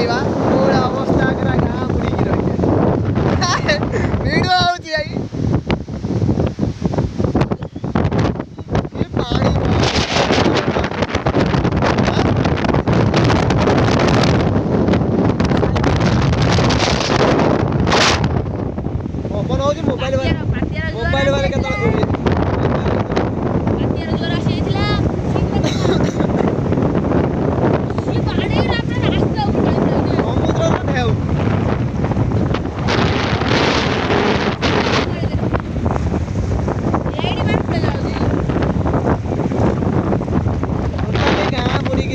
देखा पूरा अवस्था करा गाँ बुड़ी की रही वीडियो आउची आई ये पानी ओपन हो जी मोबाइल वाले के तले बोली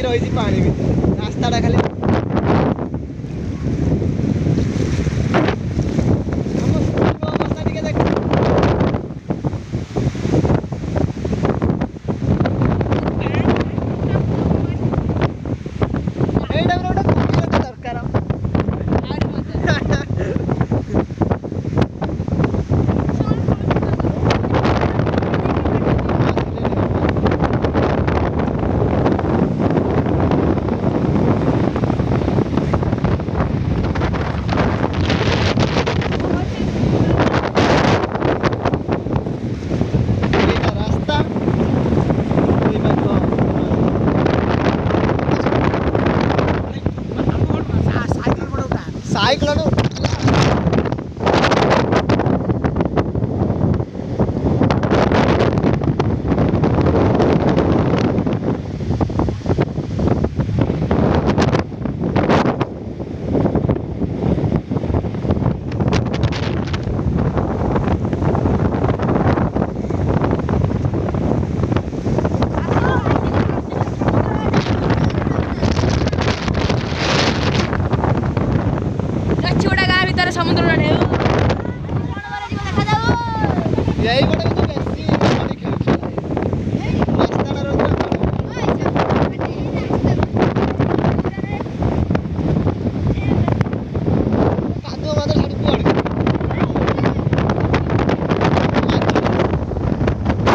रही पानी भीतर रास्ता खाली अवस्था टे देख दरकार साइकिल समुद्र यही